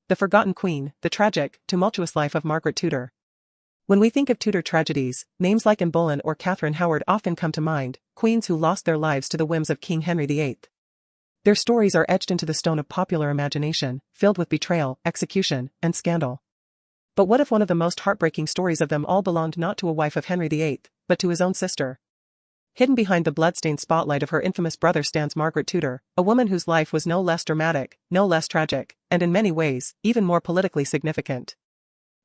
The Forgotten Queen, the tragic, tumultuous life of Margaret Tudor. When we think of Tudor tragedies, names like Anne Boleyn or Catherine Howard often come to mind, queens who lost their lives to the whims of King Henry VIII. Their stories are etched into the stone of popular imagination, filled with betrayal, execution, and scandal. But what if one of the most heartbreaking stories of them all belonged not to a wife of Henry VIII, but to his own sister? Hidden behind the bloodstained spotlight of her infamous brother stands Margaret Tudor, a woman whose life was no less dramatic, no less tragic, and in many ways, even more politically significant.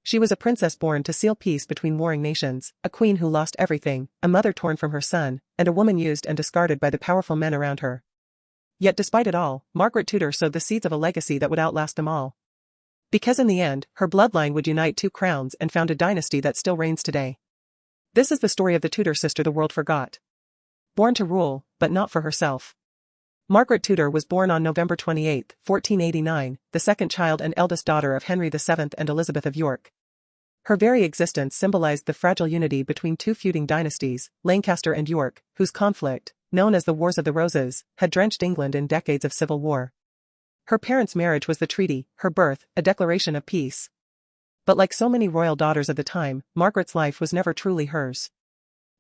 She was a princess born to seal peace between warring nations, a queen who lost everything, a mother torn from her son, and a woman used and discarded by the powerful men around her. Yet despite it all, Margaret Tudor sowed the seeds of a legacy that would outlast them all. Because in the end, her bloodline would unite two crowns and found a dynasty that still reigns today. This is the story of the Tudor sister the world forgot. Born to rule, but not for herself. Margaret Tudor was born on November 28, 1489, the second child and eldest daughter of Henry VII and Elizabeth of York. Her very existence symbolized the fragile unity between two feuding dynasties, Lancaster and York, whose conflict, known as the Wars of the Roses, had drenched England in decades of civil war. Her parents' marriage was the treaty, her birth, a declaration of peace. But like so many royal daughters of the time, Margaret's life was never truly hers.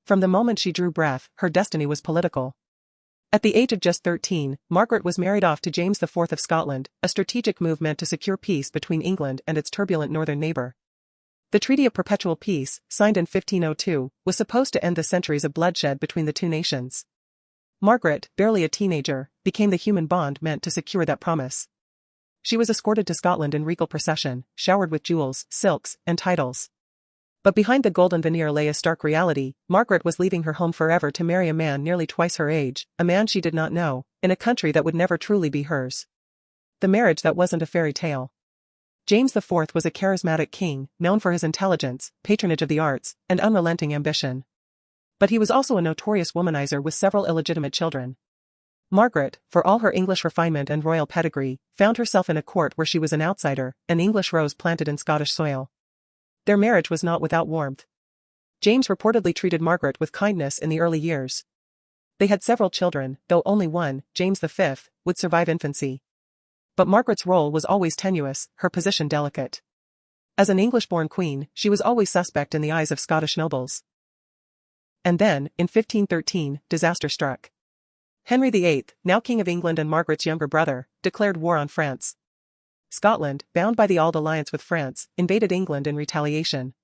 From the moment she drew breath, her destiny was political. At the age of just 13, Margaret was married off to James IV of Scotland, a strategic move meant to secure peace between England and its turbulent northern neighbour. The Treaty of Perpetual Peace, signed in 1502, was supposed to end the centuries of bloodshed between the two nations. Margaret, barely a teenager, became the human bond meant to secure that promise. She was escorted to Scotland in regal procession, showered with jewels, silks, and titles. But behind the golden veneer lay a stark reality. Margaret was leaving her home forever to marry a man nearly twice her age, a man she did not know, in a country that would never truly be hers. The marriage that wasn't a fairy tale. James IV was a charismatic king, known for his intelligence, patronage of the arts, and unrelenting ambition. But he was also a notorious womanizer with several illegitimate children. Margaret, for all her English refinement and royal pedigree, found herself in a court where she was an outsider, an English rose planted in Scottish soil. Their marriage was not without warmth. James reportedly treated Margaret with kindness in the early years. They had several children, though only one, James V, would survive infancy. But Margaret's role was always tenuous, her position delicate. As an English-born queen, she was always suspect in the eyes of Scottish nobles. And then, in 1513, disaster struck. Henry VIII, now King of England and Margaret's younger brother, declared war on France. Scotland, bound by the Auld Alliance with France, invaded England in retaliation.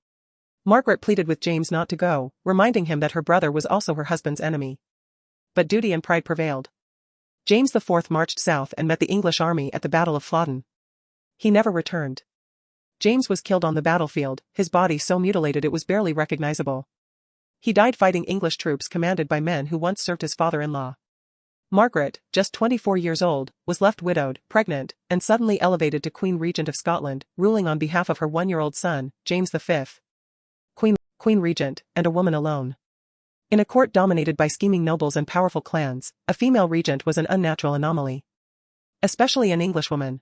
Margaret pleaded with James not to go, reminding him that her brother was also her husband's enemy. But duty and pride prevailed. James IV marched south and met the English army at the Battle of Flodden. He never returned. James was killed on the battlefield, his body so mutilated it was barely recognizable. He died fighting English troops commanded by men who once served his father-in-law. Margaret, just 24 years old, was left widowed, pregnant, and suddenly elevated to Queen Regent of Scotland, ruling on behalf of her one-year-old son, James V. Queen Regent, and a woman alone. In a court dominated by scheming nobles and powerful clans, a female regent was an unnatural anomaly. Especially an Englishwoman.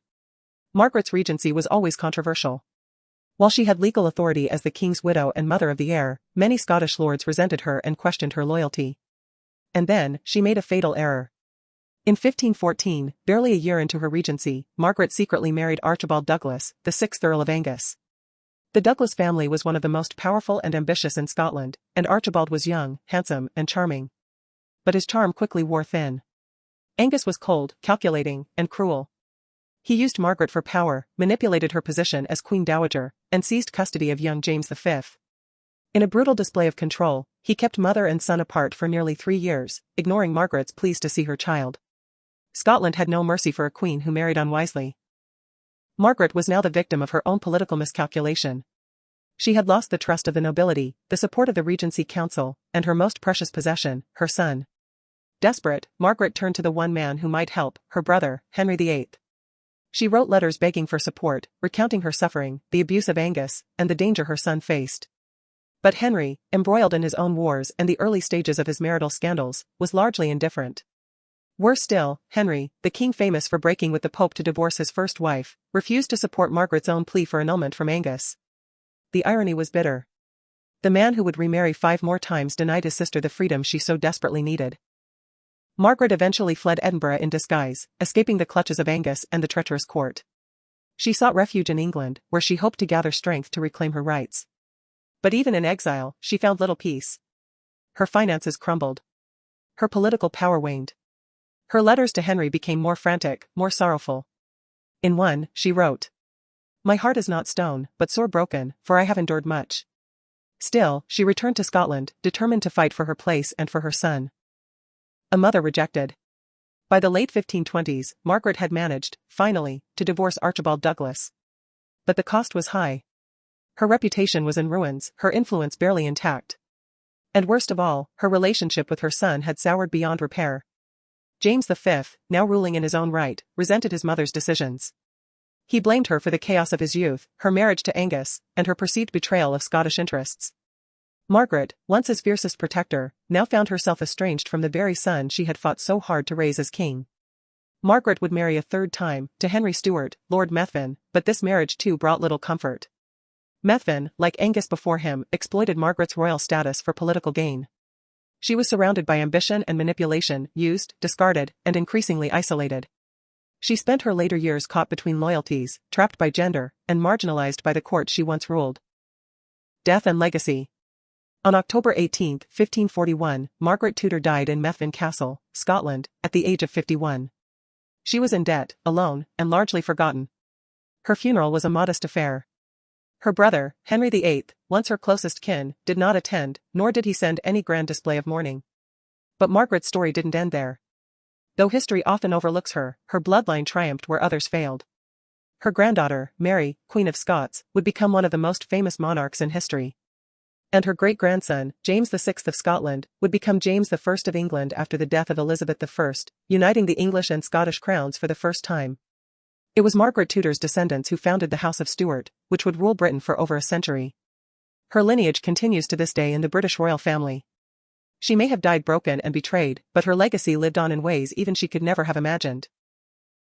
Margaret's regency was always controversial. While she had legal authority as the king's widow and mother of the heir, many Scottish lords resented her and questioned her loyalty. And then, she made a fatal error. In 1514, barely a year into her regency, Margaret secretly married Archibald Douglas, the 6th Earl of Angus. The Douglas family was one of the most powerful and ambitious in Scotland, and Archibald was young, handsome, and charming. But his charm quickly wore thin. Angus was cold, calculating, and cruel. He used Margaret for power, manipulated her position as Queen Dowager, and seized custody of young James V. In a brutal display of control, he kept mother and son apart for nearly 3 years, ignoring Margaret's pleas to see her child. Scotland had no mercy for a queen who married unwisely. Margaret was now the victim of her own political miscalculation. She had lost the trust of the nobility, the support of the Regency Council, and her most precious possession, her son. Desperate, Margaret turned to the one man who might help, her brother, Henry VIII. She wrote letters begging for support, recounting her suffering, the abuse of Angus, and the danger her son faced. But Henry, embroiled in his own wars and the early stages of his marital scandals, was largely indifferent. Worse still, Henry, the king famous for breaking with the Pope to divorce his first wife, refused to support Margaret's own plea for annulment from Angus. The irony was bitter. The man who would remarry 5 more times denied his sister the freedom she so desperately needed. Margaret eventually fled Edinburgh in disguise, escaping the clutches of Angus and the treacherous court. She sought refuge in England, where she hoped to gather strength to reclaim her rights. But even in exile, she found little peace. Her finances crumbled. Her political power waned. Her letters to Henry became more frantic, more sorrowful. In one, she wrote, "My heart is not stone, but sore broken, for I have endured much." Still, she returned to Scotland, determined to fight for her place and for her son. A mother rejected. By the late 1520s, Margaret had managed, finally, to divorce Archibald Douglas. But the cost was high. Her reputation was in ruins, her influence barely intact. And worst of all, her relationship with her son had soured beyond repair. James V, now ruling in his own right, resented his mother's decisions. He blamed her for the chaos of his youth, her marriage to Angus, and her perceived betrayal of Scottish interests. Margaret, once his fiercest protector, now found herself estranged from the very son she had fought so hard to raise as king. Margaret would marry a third time, to Henry Stuart, Lord Methven, but this marriage too brought little comfort. Methven, like Angus before him, exploited Margaret's royal status for political gain. She was surrounded by ambition and manipulation, used, discarded, and increasingly isolated. She spent her later years caught between loyalties, trapped by gender, and marginalized by the court she once ruled. Death and legacy. On October 18, 1541, Margaret Tudor died in Methven Castle, Scotland, at the age of 51. She was in debt, alone, and largely forgotten. Her funeral was a modest affair. Her brother, Henry VIII, once her closest kin, did not attend, nor did he send any grand display of mourning. But Margaret's story didn't end there. Though history often overlooks her, her bloodline triumphed where others failed. Her granddaughter, Mary, Queen of Scots, would become one of the most famous monarchs in history. And her great-grandson, James VI of Scotland, would become James I of England after the death of Elizabeth I, uniting the English and Scottish crowns for the first time. It was Margaret Tudor's descendants who founded the House of Stuart, which would rule Britain for over a century. Her lineage continues to this day in the British royal family. She may have died broken and betrayed, but her legacy lived on in ways even she could never have imagined.